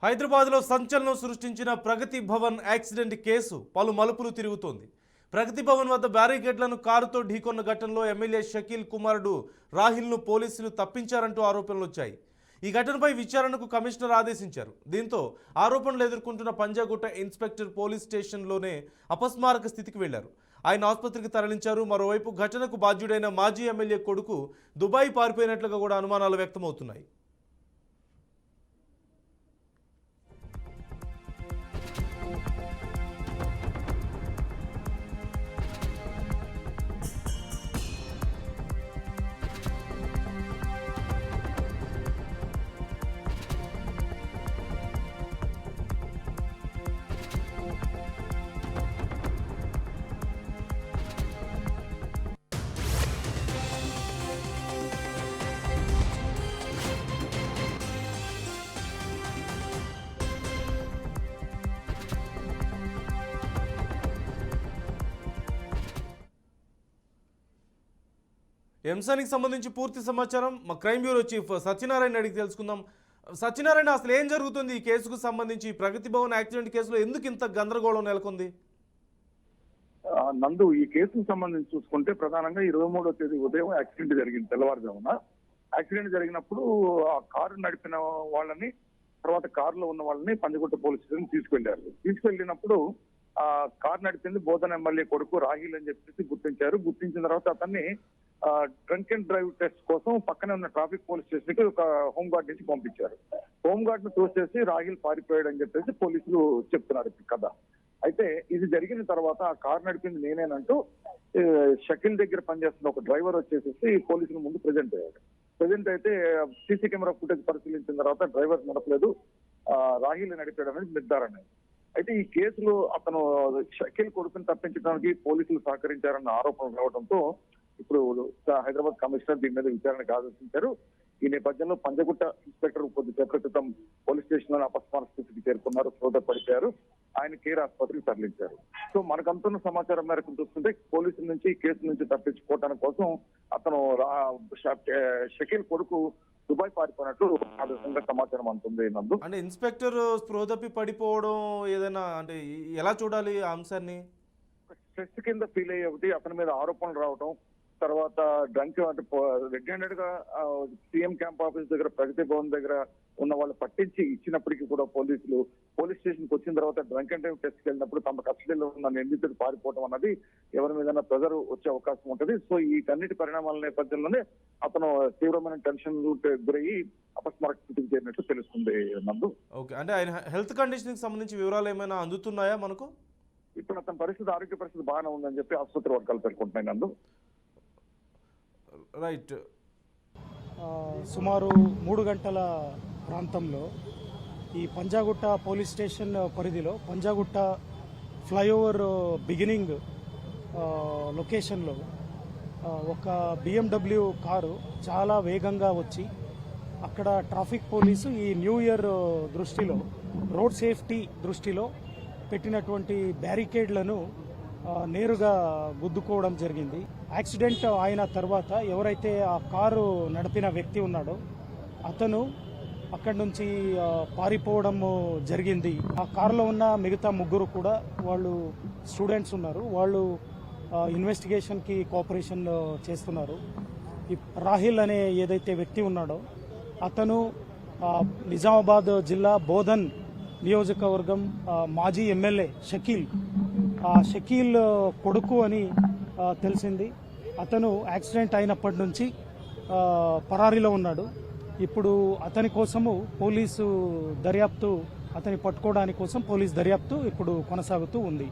హైదరాబాద్లో సంచలనం సృష్టించిన ప్రగతి భవన్ యాక్సిడెంట్ కేసు పలు మలుపులు తిరుగుతోంది. ప్రగతి భవన్ వద్ద బ్యారికేడ్లను కారుతో ఢీకొన్న ఘటనలో ఎమ్మెల్యే షకీల్ కుమారుడు రాహిల్ను పోలీసులు తప్పించారంటూ ఆరోపణలు వచ్చాయి. ఈ ఘటనపై విచారణకు కమిషనర్ ఆదేశించారు. దీంతో ఆరోపణలు ఎదుర్కొంటున్న పంజాగుట్ట ఇన్స్పెక్టర్ పోలీస్ స్టేషన్లోనే అపస్మారక స్థితికి వెళ్లారు. ఆయన ఆసుపత్రికి తరలించారు. మరోవైపు ఘటనకు బాధ్యుడైన మాజీ ఎమ్మెల్యే కొడుకు దుబాయ్ పారిపోయినట్లుగా కూడా అనుమానాలు వ్యక్తమవుతున్నాయి. అంశానికి సంబంధించి పూర్తి సమాచారం మా క్రైమ్ బ్యూరో చీఫ్ సత్యనారాయణ అడిగి తెలుసుకుందాం. సత్యనారాయణ, అసలు ఏం జరుగుతుంది ఈ కేసుకు సంబంధించి? ప్రగతి భవన్ యాక్సిడెంట్ కేసులో ఎందుకు ఇంత గందరగోళం నెలకొంది? నందు, ఈ కేసుకు సంబంధించి చూసుకుంటే ప్రధానంగా 23వ తేదీ ఉదయం యాక్సిడెంట్ జరిగింది. తెల్లవారుజామున యాక్సిడెంట్ జరిగినప్పుడు ఆ కారు నడిపిన వాళ్ళని, తర్వాత కారులో ఉన్న వాళ్ళని పంజగుట్ట పోలీస్ స్టేషన్ తీసుకెళ్లినప్పుడు ఆ కారు నడిపింది బోధన ఎమ్మెల్యే కొడుకు రాహిల్ అని చెప్పేసి గుర్తించారు. గుర్తించిన తర్వాత అతన్ని డ్రంక్ అండ్ డ్రైవ్ టెస్ట్ కోసం పక్కనే ఉన్న ట్రాఫిక్ పోలీస్ స్టేషన్ కి ఒక హోంగార్డ్ నుంచి పంపించారు. హోంగార్డ్ ను తోసేసి రాహిల్ పారిపోయాడు అని చెప్పేసి పోలీసులు చెప్తున్నారు కథ. అయితే ఇది జరిగిన తర్వాత ఆ కారు నడిపింది నేనేనంటూ షకీల్ దగ్గర పనిచేస్తున్న ఒక డ్రైవర్ వచ్చేసి పోలీసుల ముందు ప్రెజెంట్ అయ్యాడు. ప్రెజెంట్ అయితే సీసీ కెమెరా ఫుటేజ్ పరిశీలించిన తర్వాత డ్రైవర్ నడపలేదు, రాహిల్ నడిపాడు అనేది నిర్ధారణ. అయితే ఈ కేసులో అతను షకీల్ కొడుకుని తప్పించడానికి పోలీసులు సహకరించారన్న ఆరోపణలు రావడంతో ఇప్పుడు హైదరాబాద్ కమిషనర్ దీని మీద విచారణకు ఆదేశించారు. ఈ నేపథ్యంలో పంజగుట్ట ఇన్స్పెక్టర్ కొద్దిసేపటి క్రితం పోలీస్ స్టేషన్ లో అపస్మారక స్థితికి చేరుకున్నారు, సోద పడిపోయారు. ఆయన కేర్ ఆసుపత్రికి తరలించారు. సో మనకు అందుతున్న సమాచారం మేరకు చూస్తుంటే పోలీసుల నుంచి కేసు నుంచి తప్పించుకోవడానికి కోసం అతను షకీల్ కొడుకు దుబాయ్ పారిపోయినట్లు ఆదేశంగా సమాచారం అందుతుంది. నందు, అంటే ఇన్స్పెక్టర్ స్పృహ తప్పి పడిపోవడం ఏదైనా అంటే ఎలా చూడాలి ఆ అంశాన్ని? స్ట్రెస్ కింద ఫీల్ అయ్యే ఒకటి, అతని మీద ఆరోపణలు రావడం, తర్వాత డ్రంక్ అంటే రెడ్ హ్యాండెడ్ గా సీఎం క్యాంప్ ఆఫీస్ దగ్గర ప్రగతి భవన్ దగ్గర ఉన్న వాళ్ళు పట్టించి ఇచ్చినప్పటికీ కూడా పోలీసులు పోలీస్ స్టేషన్ కి వచ్చిన తర్వాత డ్రంక్ అండ్ డ్రైవ్ టెస్ట్ కి వెళ్ళినప్పుడు తమ కస్టడీలో ఉన్న నిందితుడు పారిపోవడం అన్నది ఎవరి మీద ప్రెజర్ వచ్చే అవకాశం ఉంటుంది. సో వీటన్నిటి పరిణామాల నేపథ్యంలోనే అతను తీవ్రమైన టెన్షన్ గురయ్యి అపస్మారక స్థితికి చేరినట్లు తెలుస్తుంది. నందు, ఓకే, అంటే ఆయన హెల్త్ కండిషన్ కి సంబంధించి వివరాలు ఏమైనా అందుతున్నాయా మనకు? ఇప్పుడు అతని పరిస్థితి, ఆరోగ్య పరిస్థితి బాగానే ఉందని చెప్పి ఆసుపత్రి వర్గాలు పేర్కొంటున్నాయి. నందు, రైట్. సుమారు 3 గంటల ప్రాంతంలో ఈ పంజాగుట్ట పోలీస్ స్టేషన్ పరిధిలో పంజాగుట్ట ఫ్లైఓవర్ బిగినింగ్ లొకేషన్లో ఒక BMW కారు చాలా వేగంగా వచ్చి అక్కడ ట్రాఫిక్ పోలీసు ఈ న్యూ ఇయర్ దృష్టిలో, రోడ్ సేఫ్టీ దృష్టిలో పెట్టినటువంటి బ్యారికేడ్లను నేరుగా గుద్దుకోవడం జరిగింది. యాక్సిడెంట్ అయిన తర్వాత ఎవరైతే ఆ కారు నడిపిన వ్యక్తి ఉన్నాడో అతను అక్కడి నుంచి పారిపోవడం జరిగింది. ఆ కారులో ఉన్న మిగతా 3 కూడా వాళ్ళు స్టూడెంట్స్ ఉన్నారు. వాళ్ళు ఇన్వెస్టిగేషన్కి కోఆపరేషన్ చేస్తున్నారు. ఈ రాహిల్ అనే ఏదైతే వ్యక్తి ఉన్నాడో అతను నిజామాబాద్ జిల్లా బోధన్ నియోజకవర్గం మాజీ ఎమ్మెల్యే షకీల్ కొడుకు అని తెలిసింది. అతను యాక్సిడెంట్ అయినప్పటి నుంచి పరారీలో ఉన్నాడు. ఇప్పుడు అతని కోసము పోలీసు దర్యాప్తు, అతని పట్టుకోవడానికి కోసం పోలీసు దర్యాప్తు ఇప్పుడు కొనసాగుతూ ఉంది.